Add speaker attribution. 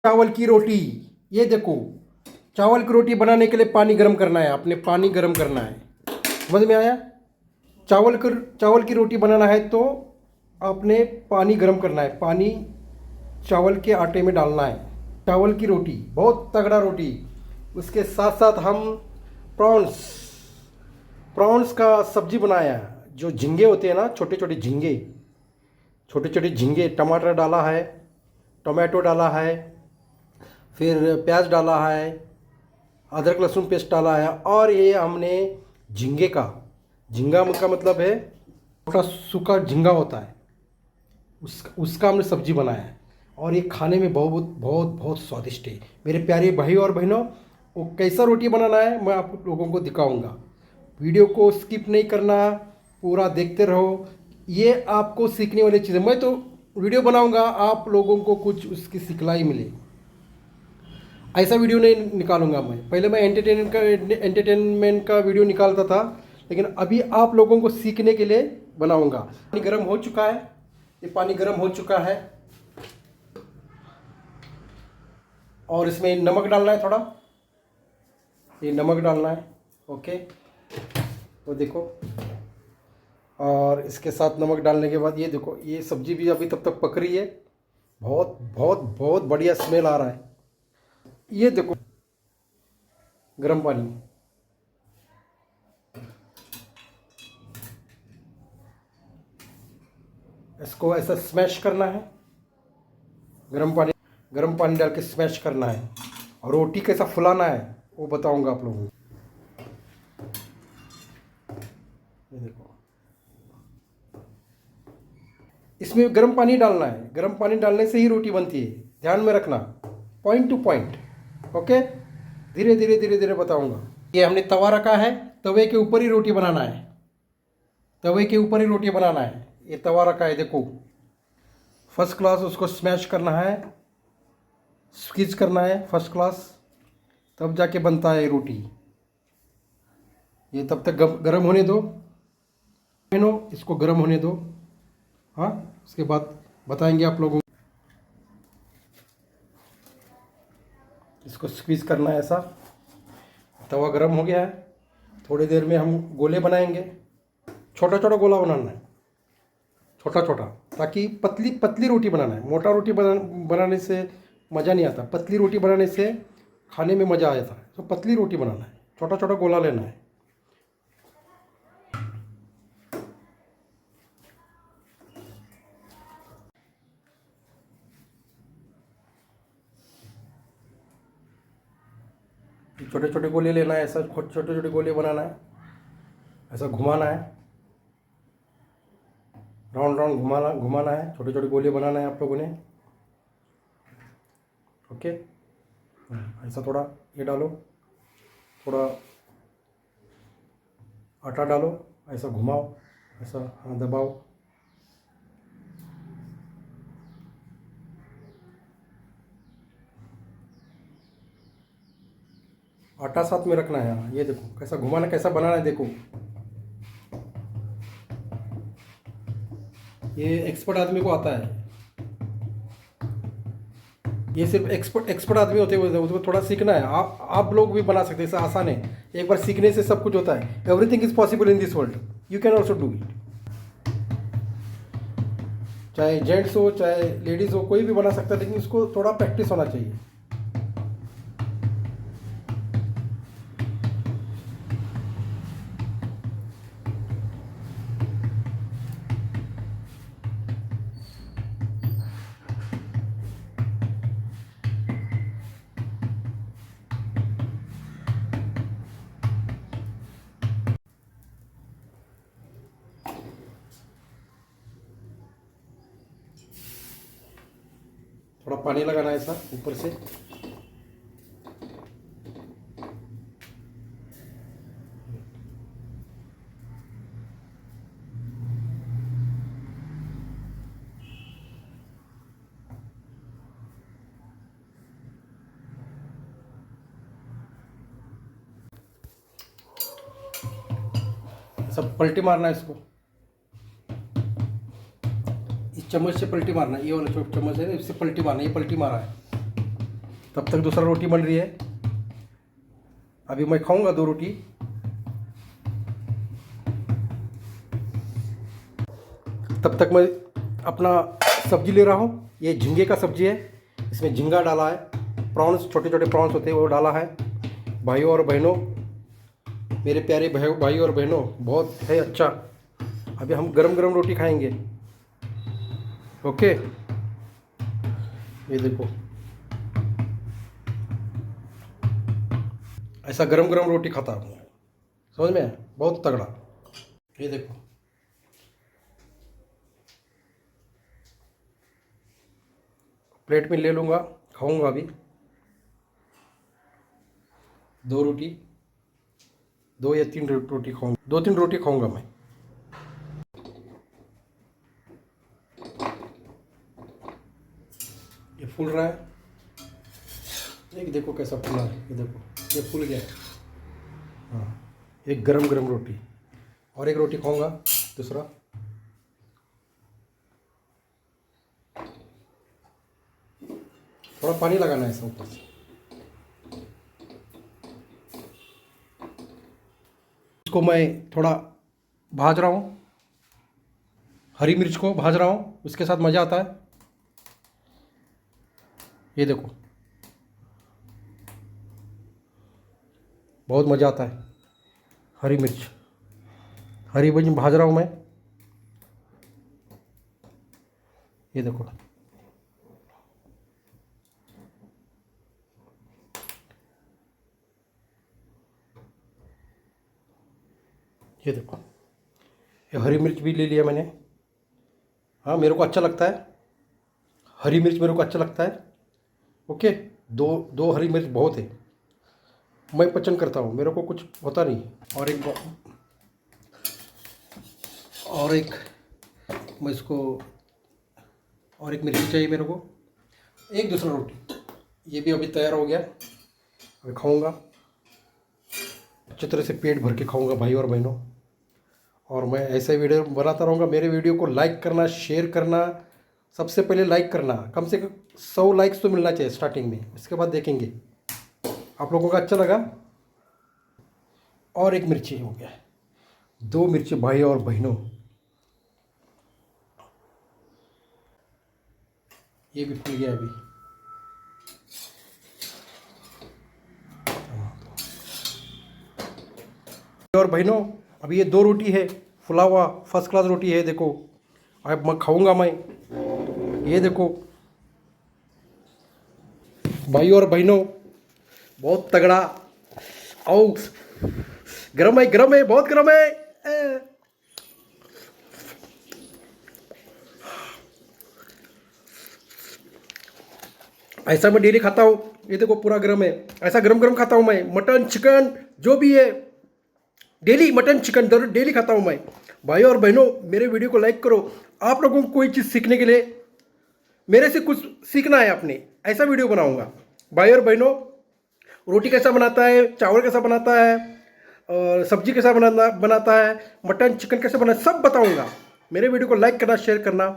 Speaker 1: चावल की रोटी। ये देखो, चावल की रोटी बनाने के लिए पानी गर्म करना है, आपने पानी गर्म करना है। समझ में आया? चावल की रोटी बनाना है तो आपने पानी गर्म करना है, पानी चावल के आटे में डालना है। चावल की रोटी बहुत तगड़ा रोटी। उसके साथ साथ हम प्रॉन्स प्रॉन्स का सब्जी बनाया है। जो झींगे होते हैं ना, छोटे छोटे झींगे, छोटे छोटे झींगे, टमाटर डाला है, टोमेटो डाला है, फिर प्याज डाला है, अदरक लहसुन पेस्ट डाला है, और ये हमने झींगे का, झींगा का मतलब है छोटा सूखा झींगा होता है, उसका हमने सब्जी बनाया है। और ये खाने में बहुत बहुत बहुत स्वादिष्ट है। मेरे प्यारे भाई और बहनों, वो कैसा रोटी बनाना है मैं आप लोगों को दिखाऊंगा। वीडियो को स्किप नहीं करना, पूरा देखते रहो। ये आपको सीखने वाली चीज़ है। मैं तो वीडियो बनाऊंगा, आप लोगों को कुछ उसकी सिखलाई मिले, ऐसा वीडियो नहीं निकालूंगा मैं। पहले मैं एंटरटेनमेंट का वीडियो निकालता था, लेकिन अभी आप लोगों को सीखने के लिए बनाऊंगा। पानी गर्म हो चुका है, ये पानी गर्म हो चुका है, और इसमें नमक डालना है थोड़ा, ये नमक डालना है। ओके, तो देखो, और इसके साथ नमक डालने के बाद ये देखो, ये सब्जी भी अभी तब तक पक रही है। बहुत बहुत बहुत बढ़िया स्मेल आ रहा है। ये देखो, गर्म पानी, इसको ऐसा स्मैश करना है। गर्म पानी डाल के स्मैश करना है। और रोटी कैसा फुलाना है वो बताऊंगा आप लोगों को। ये देखो, इसमें गर्म पानी डालना है। गर्म पानी डालने से ही रोटी बनती है, ध्यान में रखना, पॉइंट टू पॉइंट। ओके, धीरे धीरे धीरे धीरे बताऊंगा। ये हमने तवा रखा है, तवे के ऊपर ही रोटी बनाना है, तवे के ऊपर ही रोटी बनाना है। ये तवा रखा है, देखो, फर्स्ट क्लास। उसको स्मैश करना है, स्क्वीज करना है फर्स्ट क्लास, तब जाके बनता है रोटी। ये तब तक गर्म होने दो बहनों, इसको गर्म होने दो। हाँ, उसके बाद बताएंगे आप लोगों को। इसको स्क्वीज करना है ऐसा। तवा गर्म हो गया है, थोड़ी देर में हम गोले बनाएंगे। छोटा छोटा गोला बनाना है, छोटा छोटा, ताकि पतली पतली रोटी बनाना है। मोटा रोटी बनाने से मज़ा नहीं आता, पतली रोटी बनाने से खाने में मज़ा आता है। तो पतली रोटी बनाना है, छोटा छोटा गोला लेना है। छोटे छोटे गोले लेना है, ऐसा छोटे छोटे गोले बनाना है, ऐसा घुमाना है, राउंड राउंड घुमाना है, छोटे छोटे गोले बनाना है आप लोगों ने। ओके, ऐसा थोड़ा ये डालो, थोड़ा आटा डालो, ऐसा घुमाओ, ऐसा हाँ दबाओ। आटा साथ में रखना है। हाँ, ये देखो कैसा घुमाना, कैसा बनाना है, देखो। ये एक्सपर्ट आदमी को आता है। ये सिर्फ एक्सपर्ट आदमी होते हैं, उसको थोड़ा सीखना है। आप लोग भी बना सकते हैं, ऐसा आसान है। एक बार सीखने से सब कुछ होता है। Everything is possible in this world, you can also do it. चाहे जेंट्स हो चाहे लेडीज़ हो, कोई भी बना सकता है, लेकिन इसको थोड़ा प्रैक्टिस होना चाहिए। थोड़ा पानी लगाना है ऐसा ऊपर से। ऐसा पलटी मारना है इसको, इस चम्मच से पलटी मारना है। ये वाला जो चम्मच है ना, इससे पलटी मारना है। ये पलटी मारा है, तब तक दूसरा रोटी बन रही है। अभी मैं खाऊंगा 2 रोटी। तब तक मैं अपना सब्जी ले रहा हूँ। ये झींगे का सब्जी है, इसमें झींगा डाला है, प्रॉन्स, छोटे छोटे प्रॉन्स होते हैं वो डाला है। भाइयों और बहनों, मेरे प्यारे भाइयों और बहनों, बहुत है अच्छा। अभी हम गरम गरम रोटी खाएंगे। ओके, ये देखो, ऐसा गरम गरम रोटी खाता हूँ, समझ में, बहुत तगड़ा। ये देखो, प्लेट में ले लूँगा, खाऊंगा अभी 2 रोटी, 2 या 3 रोटी खाऊंगा, 2-3 रोटी खाऊंगा मैं। ये फूल रहा है, ये देखो कैसा फूला है, ये देखो, ये फूल गया है। हाँ, एक गरम गरम रोटी, और एक रोटी खाऊंगा दूसरा। थोड़ा पानी लगाना है इसमें ऊपर से। इसको मैं थोड़ा भाज रहा हूँ, हरी मिर्च को भाज रहा हूँ, उसके साथ मज़ा आता है। ये देखो, बहुत मज़ा आता है। हरी मिर्च, हरी मिर्च भाज रहा हूँ मैं। ये देखो, ये देखो, ये हरी मिर्च भी ले लिया मैंने। हाँ, मेरे को अच्छा लगता है, हरी मिर्च मेरे को अच्छा लगता है। ओके, 2 हरी मिर्च बहुत है, मैं पसंद करता हूँ, मेरे को कुछ होता नहीं। और एक मैं इसको, और एक मिर्ची चाहिए मेरे को। एक दूसरा रोटी, ये भी अभी तैयार हो गया, अभी खाऊंगा, अच्छी तरह से पेट भर के खाऊंगा भाई और बहनों। और मैं ऐसे वीडियो बनाता रहूँगा। मेरे वीडियो को लाइक करना, शेयर करना, सबसे पहले लाइक करना, कम से कम 100 लाइक्स तो मिलना चाहिए स्टार्टिंग में, इसके बाद देखेंगे आप लोगों का अच्छा लगा। और एक मिर्ची हो गया, 2 मिर्ची भाई और बहनों, ये भी फूल गया अभी। और बहनों, अभी ये 2 रोटी है, फुला हुआ फर्स्ट क्लास रोटी है, देखो। अब मैं खाऊंगा मैं, ये देखो भाई और बहनों, बहुत तगड़ा। आओ, गरम है, बहुत गरम है। ऐसा मैं डेली खाता हूँ, ये देखो पूरा गरम है। ऐसा गरम गरम खाता हूँ मैं, मटन चिकन जो भी है, डेली मटन चिकन डेली खाता हूँ मैं। भाई और बहनों, मेरे वीडियो को लाइक करो। आप लोगों को कोई चीज़ सीखने के लिए, मेरे से कुछ सीखना है आपने, ऐसा वीडियो बनाऊंगा। भाई और बहनों, रोटी कैसा बनाता है, चावल कैसा बनाता है, और सब्जी कैसा बनाता है, मटन चिकन कैसे बनाता है, सब बताऊंगा। मेरे वीडियो को लाइक करना, शेयर करना।